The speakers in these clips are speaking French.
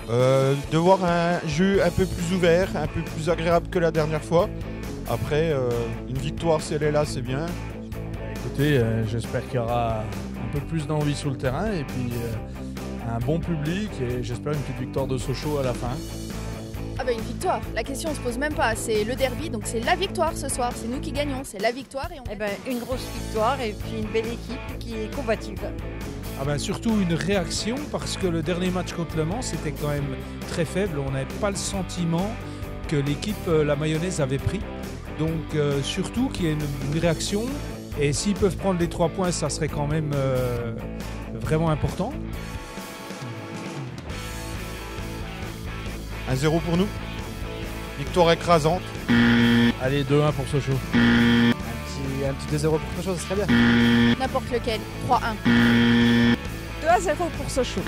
De voir un jeu un peu plus ouvert, un peu plus agréable que la dernière fois. Après, une victoire, si elle est là, c'est bien. Écoutez, j'espère qu'il y aura un peu plus d'envie sur le terrain et puis un bon public et j'espère une petite victoire de Sochaux à la fin. Ah bah une victoire, la question on se pose même pas, c'est le derby, donc c'est la victoire ce soir, c'est nous qui gagnons, c'est la victoire et on... Eh ben, une grosse victoire et puis une belle équipe qui est combative. Ah ben surtout une réaction parce que le dernier match contre Le Mans c'était quand même très faible. On n'avait pas le sentiment que l'équipe la mayonnaise avait pris. Donc surtout qu'il y ait une réaction et s'ils peuvent prendre les 3 points ça serait quand même vraiment important. 1-0 pour nous. Victoire écrasante. Allez, 2-1 pour Sochaux. Un petit 2-0 pour Sochaux, ça serait bien. N'importe lequel, 3-1. 2-0 pour Sochaux.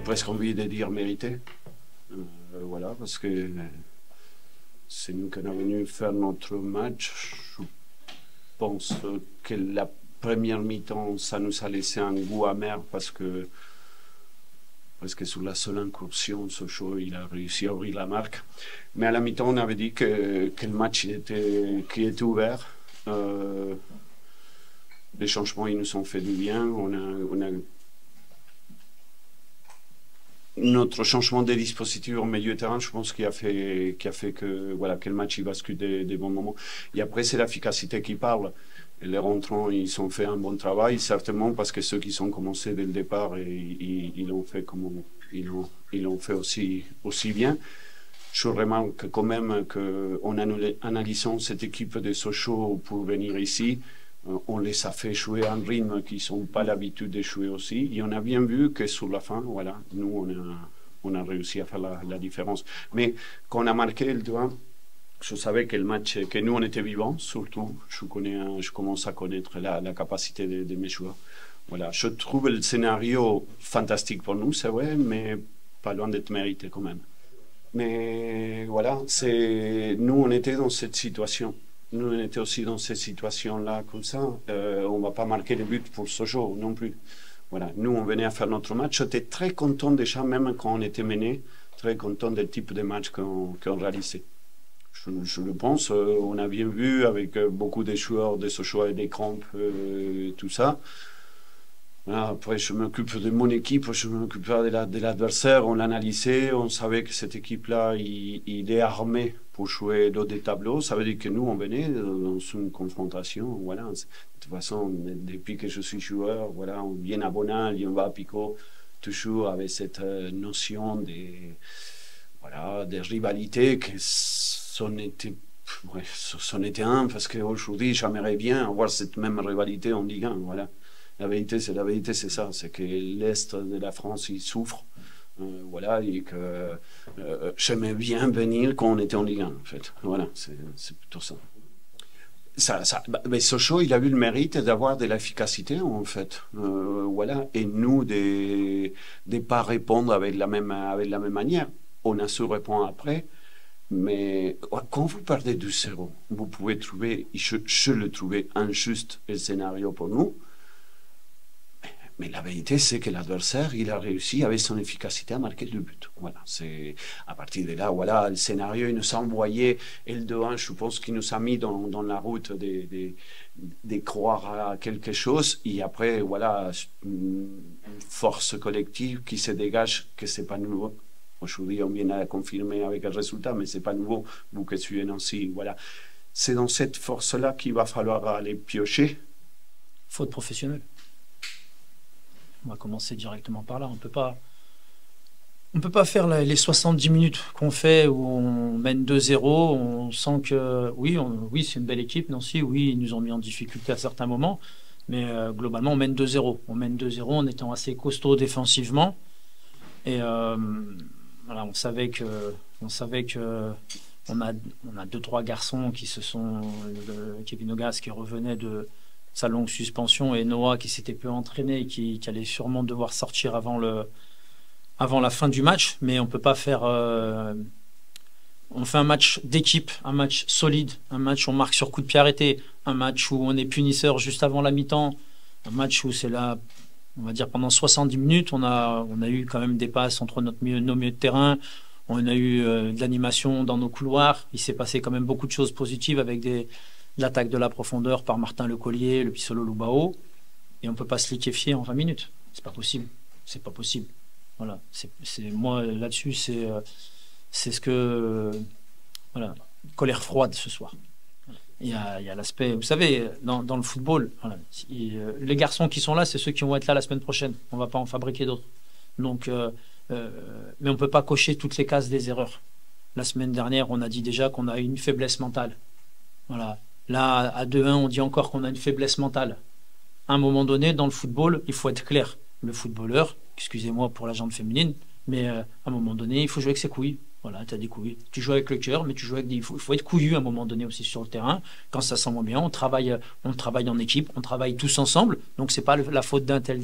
presque envie de dire mérité. voilà, parce que c'est nous qui sommes venus faire notre match. Je pense que la première mi-temps, ça nous a laissé un goût amer parce que sur la seule incursion, Sochaux, il a réussi à ouvrir la marque. Mais à la mi-temps, on avait dit que le match qui était ouvert. Les changements, ils nous ont fait du bien. On a notre changement des dispositifs au milieu de terrain, je pense, qui a fait que, voilà, que le match il bascule des bons moments. Et après, c'est l'efficacité qui parle. Les rentrants, ils ont fait un bon travail, certainement, parce que ceux qui sont commencés dès le départ, ils l'ont fait ils l'ont fait aussi bien. Je remarque quand même qu'en analysant cette équipe de Sochaux pour venir ici, on les a fait jouer à un rythme qu'ils n'ont pas l'habitude de jouer aussi. Et on a bien vu que sur la fin, voilà, nous, on a réussi à faire la différence. Mais quand on a marqué le 2-1, je savais que le match, que nous, on était vivants, surtout. Je commence à connaître la capacité de mes joueurs. Voilà, je trouve le scénario fantastique pour nous, c'est vrai, mais pas loin d'être mérité quand même. Mais voilà, nous, on était dans cette situation. Nous, on était aussi dans cette situation-là, comme ça. On ne va pas marquer de but pour Sochaux non plus. Voilà, nous, on venait à faire notre match. J'étais très content déjà, même quand on était mené, très content du type de match qu'on réalisait. Je le pense, on a bien vu avec beaucoup de joueurs de Sochaux et des crampes, tout ça. Voilà, après, je m'occupe de mon équipe, je m'occupe de l'adversaire. On l'analysait, on savait que cette équipe-là, il est armé pour jouer dans des tableaux. Ça veut dire que nous, on venait dans une confrontation. Voilà. De toute façon, depuis que je suis joueur, voilà, on vient à Bonal, on va à Picot, toujours avec cette notion de rivalité que c'en était un, parce qu'aujourd'hui, j'aimerais bien avoir cette même rivalité en Ligue 1. Voilà. La vérité, c'est ça, c'est que l'Est de la France, il souffre. Voilà, et que j'aimais bien venir quand on était en Ligue 1, en fait. Voilà, c'est plutôt ça. Mais Sochaux, il a eu le mérite d'avoir de l'efficacité, en fait. Voilà, et nous, de ne pas répondre avec la même manière. On a su répondre après. Mais quand vous perdez du 0, vous pouvez trouver, je le trouvais injuste le scénario pour nous. Mais la vérité, c'est que l'adversaire, il a réussi avec son efficacité à marquer le but. Voilà, c'est à partir de là, voilà, le scénario, il nous a envoyé, et le 2-1, je pense qu'il nous a mis dans la route de croire à quelque chose. Et après, voilà, une force collective qui se dégage, que c'est pas nouveau. Aujourd'hui, on vient à confirmer avec le résultat, mais c'est pas nouveau, vous que suivez Nancy. Voilà. C'est dans cette force-là qu'il va falloir aller piocher. Faute professionnelle. On va commencer directement par là. On peut pas faire les 70 minutes qu'on fait où on mène 2-0. On sent que oui, c'est une belle équipe, Nancy. Oui, ils nous ont mis en difficulté à certains moments. Mais globalement, on mène 2-0. On mène 2-0 en étant assez costaud défensivement. Et voilà, on savait que on a 2-3 garçons qui Kevin Ogas qui revenait de sa longue suspension et Noah qui s'était peu entraîné et qui allait sûrement devoir sortir avant la fin du match. Mais on peut pas faire... on fait un match d'équipe, un match solide, un match où on marque sur coup de pied arrêté, un match où on est punisseur juste avant la mi-temps, un match où c'est là, on va dire pendant 70 minutes, on a eu quand même des passes entre nos milieux de terrain, on a eu de l'animation dans nos couloirs, il s'est passé quand même beaucoup de choses positives avec l'attaque de la profondeur par Martin Lecollier, le Pissolo Lubao, et on peut pas se liquéfier en 20 minutes. C'est pas possible. C'est pas possible. Voilà. Moi, là-dessus, c'est ce que... voilà. Colère froide ce soir. Il y a l'aspect... Vous savez, dans le football, voilà, les garçons qui sont là, c'est ceux qui vont être là la semaine prochaine. On va pas en fabriquer d'autres. Donc, mais on peut pas cocher toutes les cases des erreurs. La semaine dernière, on a dit déjà qu'on a une faiblesse mentale. Voilà. Là, à 2-1, on dit encore qu'on a une faiblesse mentale. À un moment donné, dans le football, il faut être clair. Le footballeur, excusez-moi pour la gente féminine, mais à un moment donné, il faut jouer avec ses couilles. Voilà, tu as des couilles. Tu joues avec le cœur, mais tu joues avec il faut être couillu à un moment donné aussi sur le terrain. Quand ça sent moins bien, on travaille en équipe, on travaille tous ensemble. Donc, c'est pas la faute d'un tel.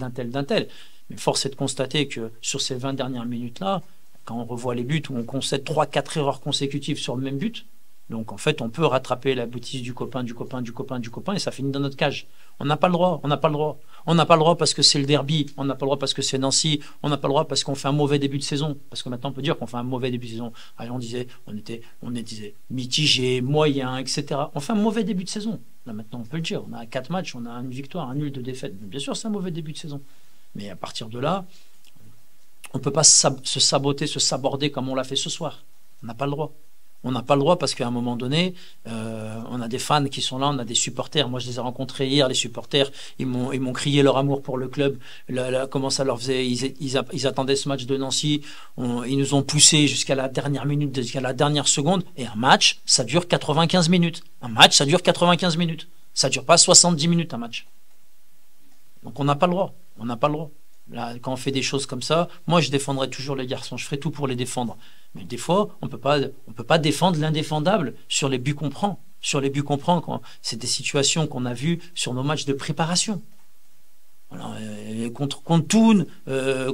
Mais force est de constater que sur ces 20 dernières minutes-là, quand on revoit les buts où on concède 3-4 erreurs consécutives sur le même but. Donc en fait, on peut rattraper la bêtise du copain, et ça finit dans notre cage. On n'a pas le droit, on n'a pas le droit. On n'a pas le droit parce que c'est le derby, on n'a pas le droit parce que c'est Nancy, on n'a pas le droit parce qu'on fait un mauvais début de saison. Parce que maintenant, on peut dire qu'on fait un mauvais début de saison. Allez, on disait mitigé, moyen, etc. On fait un mauvais début de saison. Là maintenant, on peut le dire. On a 4 matchs, on a une victoire, un nul, 2 défaites. Bien sûr, c'est un mauvais début de saison. Mais à partir de là, on ne peut pas se saboter, se saborder comme on l'a fait ce soir. On n'a pas le droit. On n'a pas le droit parce qu'à un moment donné, on a des fans qui sont là, on a des supporters. Moi, je les ai rencontrés hier, les supporters. Ils m'ont crié leur amour pour le club. Comment ça leur faisait. Ils attendaient ce match de Nancy. Ils nous ont poussés jusqu'à la dernière minute, jusqu'à la dernière seconde. Et un match, ça dure 95 minutes. Un match, ça dure 95 minutes. Ça dure pas 70 minutes, un match. Donc, on n'a pas le droit. On n'a pas le droit. Là, quand on fait des choses comme ça, moi je défendrai toujours les garçons, je ferai tout pour les défendre. Mais des fois, on peut pas défendre l'indéfendable sur les buts qu'on prend. Sur les buts qu'on prend, c'est des situations qu'on a vues sur nos matchs de préparation. Alors, contre Thun,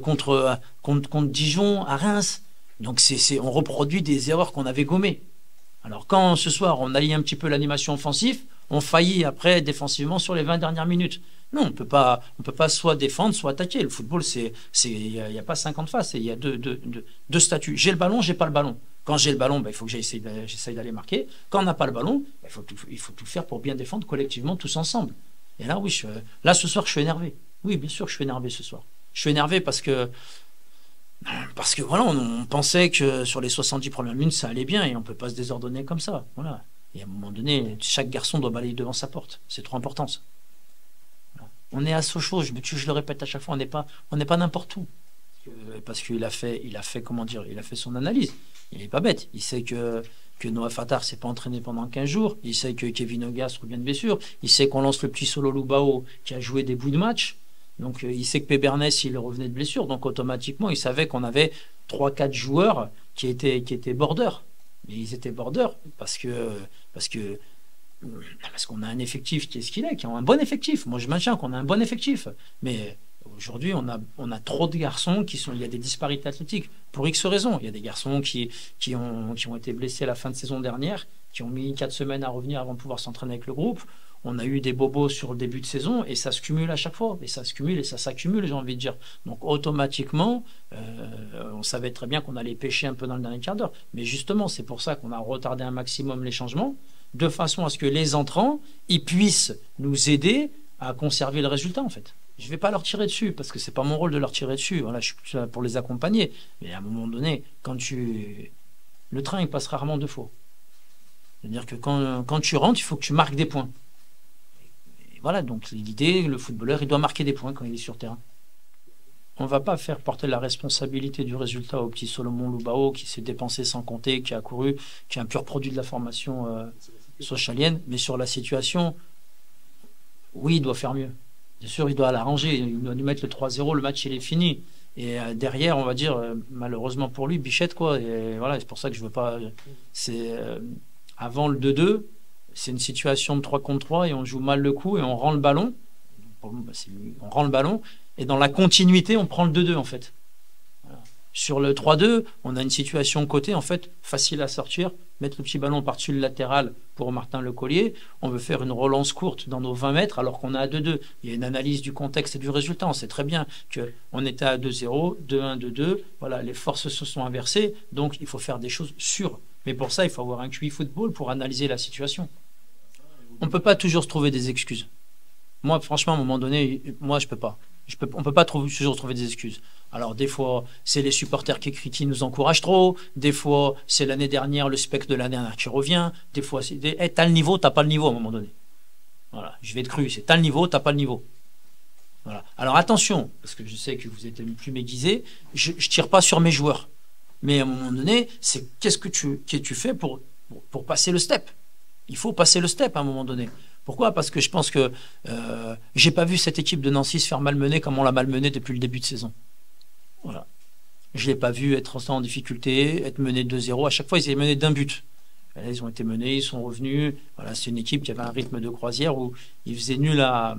contre Dijon, à Reims. Donc on reproduit des erreurs qu'on avait gommées. Alors quand ce soir on allie un petit peu l'animation offensive, on faillit après défensivement sur les 20 dernières minutes. Non, on peut pas soit défendre, soit attaquer. Le football, il y a pas 50 faces, il y a deux statuts. J'ai le ballon, j'ai pas le ballon. Quand j'ai le ballon, il faut que j'essaye d'aller marquer. Quand on n'a pas le ballon, il faut tout faire pour bien défendre collectivement, tous ensemble. Et là, oui, là ce soir, je suis énervé. Oui, bien sûr que je suis énervé ce soir. Je suis énervé parce que voilà, on pensait que sur les 70 premières minutes, ça allait bien et on peut pas se désordonner comme ça. Voilà. Et à un moment donné, chaque garçon doit balayer devant sa porte. C'est trop important, ça. On est à Sochaux, je le répète à chaque fois, on n'est pas n'importe où. Parce qu'il a fait son analyse. Il n'est pas bête. Il sait que Noah Fattar s'est pas entraîné pendant 15 jours. Il sait que Kevin Ogas revient de blessure. Il sait qu'on lance le petit Solo Lubao qui a joué des bouts de match. Donc il sait que Pébernès, il revenait de blessure. Donc automatiquement, il savait qu'on avait 3-4 joueurs qui étaient border. Mais ils étaient border parce qu'on a un effectif qui est ce qu'il est, qui a un bon effectif. Moi, je maintiens qu'on a un bon effectif. Mais aujourd'hui, on a trop de garçons il y a des disparités athlétiques. Pour X raisons. Il y a des garçons qui ont été blessés à la fin de saison dernière, qui ont mis 4 semaines à revenir avant de pouvoir s'entraîner avec le groupe. On a eu des bobos sur le début de saison et ça se cumule à chaque fois. Et ça se cumule et ça s'accumule, j'ai envie de dire. Donc automatiquement, on savait très bien qu'on allait pêcher un peu dans le dernier quart d'heure. Mais justement, c'est pour ça qu'on a retardé un maximum les changements, de façon à ce que les entrants, ils puissent nous aider à conserver le résultat, en fait. Je ne vais pas leur tirer dessus, parce que c'est pas mon rôle de leur tirer dessus. Voilà, je suis plus là pour les accompagner. Mais à un moment donné, le train, il passe rarement 2 fois. C'est-à-dire que quand tu rentres, il faut que tu marques des points. Et voilà, donc l'idée, le footballeur, il doit marquer des points quand il est sur terrain. On ne va pas faire porter la responsabilité du résultat au petit Solomon Lubao qui s'est dépensé sans compter, qui a couru, qui est un pur produit de la formation sochalienne. Mais sur la situation, oui, il doit faire mieux. Bien sûr, il doit l'arranger. Il doit nous mettre le 3-0, le match, il est fini. Et derrière, on va dire, malheureusement pour lui, Bichette, quoi. Et voilà, c'est pour ça que je veux pas... Avant le 2-2, c'est une situation de 3 contre 3 et on joue mal le coup et on rend le ballon. On rend le ballon. Et dans la continuité, on prend le 2-2 en fait. Voilà. Sur le 3-2, on a une situation côté en fait facile à sortir, mettre le petit ballon par-dessus le latéral pour Martin Lecollier. On veut faire une relance courte dans nos 20 mètres alors qu'on est à 2-2. Il y a une analyse du contexte et du résultat. On sait très bien qu'on était à 2-0, 2-1, 2-2. Voilà, les forces se sont inversées. Donc il faut faire des choses sûres. Mais pour ça, il faut avoir un QI football pour analyser la situation. On ne peut pas toujours se trouver des excuses. Moi, franchement, à un moment donné, moi, je peux pas. On ne peut pas toujours trouver des excuses. Alors, des fois, c'est les supporters qui nous encouragent trop. Des fois, c'est l'année dernière, le spectre de l'année dernière qui revient. Des fois, c'est t'as le niveau, t'as pas le niveau à un moment donné. Voilà, je vais être cru. C'est t'as le niveau, t'as pas le niveau. Voilà. Alors, attention, parce que je sais que vous êtes plus m'aiguisés, je tire pas sur mes joueurs. Mais à un moment donné, c'est qu'est-ce que tu fais pour passer le step. Il faut passer le step à un moment donné. Pourquoi ? Parce que je pense que j'ai pas vu cette équipe de Nancy se faire malmener comme on l'a malmené depuis le début de saison. Voilà. Je l'ai pas vu être en difficulté, être mené 2-0. À chaque fois, ils étaient menés d'un but. Et là, ils ont été menés, ils sont revenus. Voilà, c'est une équipe qui avait un rythme de croisière où ils faisaient nul à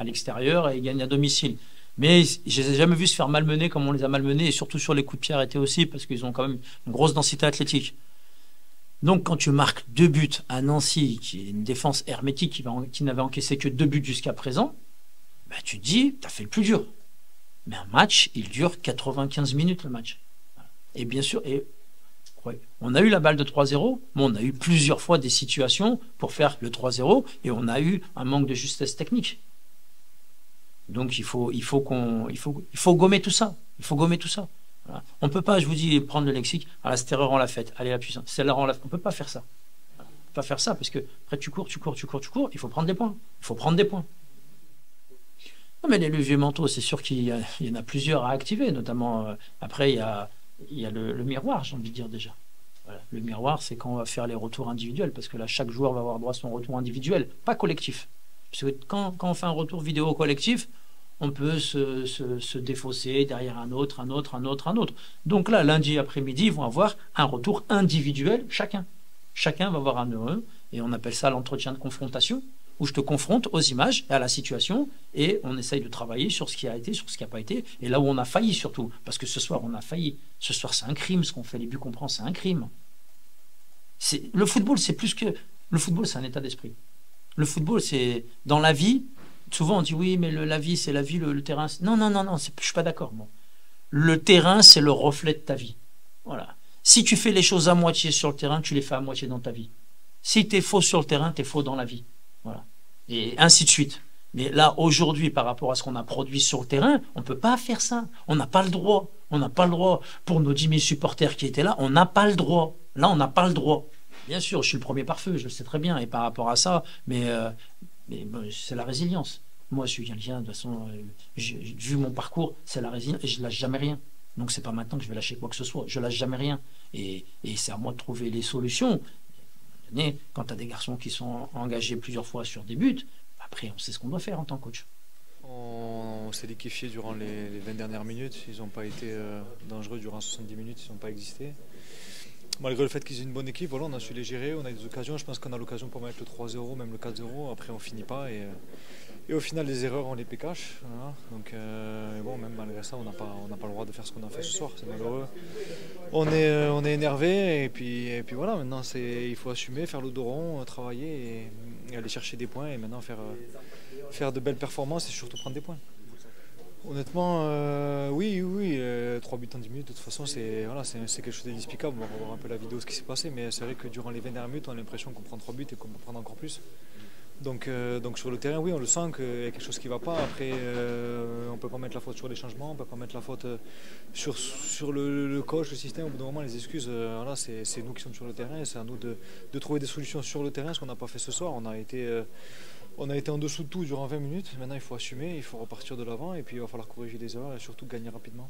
l'extérieur et ils gagnent à domicile. Mais je les ai jamais vus se faire malmener comme on les a malmenés, et surtout sur les coups de pied arrêtés aussi, parce qu'ils ont quand même une grosse densité athlétique. Donc quand tu marques 2 buts à Nancy, qui est une défense hermétique, qui n'avait encaissé que 2 buts jusqu'à présent, bah, tu te dis, tu as fait le plus dur. Mais un match, il dure 95 minutes, le match. Et bien sûr, ouais, on a eu la balle de 3-0, mais on a eu plusieurs fois des situations pour faire le 3-0, et on a eu un manque de justesse technique. Donc il faut gommer tout ça. Il faut gommer tout ça. Voilà. On ne peut pas, je vous dis, prendre le lexique, ah, cette erreur on l'a faite, allez la puissance, celle-là on ne peut pas faire ça. Voilà. On ne peut pas faire ça, parce que après tu cours, il faut prendre des points. Il faut prendre des points. Non, mais les leviers mentaux, c'est sûr qu'il y en a plusieurs à activer, notamment après il y a le miroir, j'ai envie de dire déjà. Voilà. Le miroir, c'est quand on va faire les retours individuels, parce que là, chaque joueur va avoir droit à son retour individuel, pas collectif. Parce que quand on fait un retour vidéo collectif, on peut se défausser derrière un autre. Donc là, lundi après-midi, ils vont avoir un retour individuel, chacun. Chacun va avoir un heureux, et on appelle ça l'entretien de confrontation, où je te confronte aux images et à la situation, et on essaye de travailler sur ce qui a été, sur ce qui n'a pas été, et là où on a failli surtout, parce que ce soir on a failli. Ce soir c'est un crime, ce qu'on fait, les buts qu'on prend, c'est un crime. Le football, c'est plus que... Le football, c'est un état d'esprit. Le football, c'est... Dans la vie, souvent on dit oui, mais la vie, c'est la vie, le terrain... Non, je ne suis pas d'accord. Bon. Le terrain, c'est le reflet de ta vie. Voilà. Si tu fais les choses à moitié sur le terrain, tu les fais à moitié dans ta vie. Si tu es faux sur le terrain, tu es faux dans la vie. Voilà. Et ainsi de suite. Mais là, aujourd'hui, par rapport à ce qu'on a produit sur le terrain, on ne peut pas faire ça. On n'a pas le droit. On n'a pas le droit. Pour nos 10 000 supporters qui étaient là, on n'a pas le droit. Là, on n'a pas le droit. Bien sûr, je suis le premier par feu, je le sais très bien. Et par rapport à ça, mais c'est la résilience. Moi, je suis quelqu'un, de toute façon, vu mon parcours, c'est la résilience. Et je ne lâche jamais rien. Donc, c'est pas maintenant que je vais lâcher quoi que ce soit. Je ne lâche jamais rien. Et c'est à moi de trouver les solutions. Quand tu as des garçons qui sont engagés plusieurs fois sur des buts, après on sait ce qu'on doit faire en tant que coach. On s'est liquéfié durant les 20 dernières minutes, ils n'ont pas été dangereux durant 70 minutes, ils n'ont pas existé. Malgré le fait qu'ils aient une bonne équipe, voilà, on a su les gérer, on a des occasions, je pense qu'on a l'occasion pour mettre le 3-0, même le 4-0, après on finit pas et au final les erreurs on les pécache. Voilà. Donc bon, même malgré ça on n'a pas le droit de faire ce qu'on a fait ce soir, c'est malheureux. On est énervé et puis voilà, maintenant il faut assumer, faire le dos rond, travailler et aller chercher des points et maintenant faire de belles performances et surtout prendre des points. Honnêtement, oui, 3 buts en 10 minutes, de toute façon c'est quelque chose d'inexplicable. On va voir un peu la vidéo, ce qui s'est passé, mais c'est vrai que durant les 20 dernières minutes on a l'impression qu'on prend 3 buts et qu'on peut prendre encore plus. Donc sur le terrain, oui, on le sent qu'il y a quelque chose qui ne va pas. Après, on ne peut pas mettre la faute sur les changements, on ne peut pas mettre la faute sur le coach, le système. Au bout d'un moment, les excuses, voilà, c'est nous qui sommes sur le terrain. C'est à nous de trouver des solutions sur le terrain, ce qu'on n'a pas fait ce soir. On a été en dessous de tout durant 20 minutes. Maintenant, il faut assumer, il faut repartir de l'avant et puis il va falloir corriger les erreurs et surtout gagner rapidement.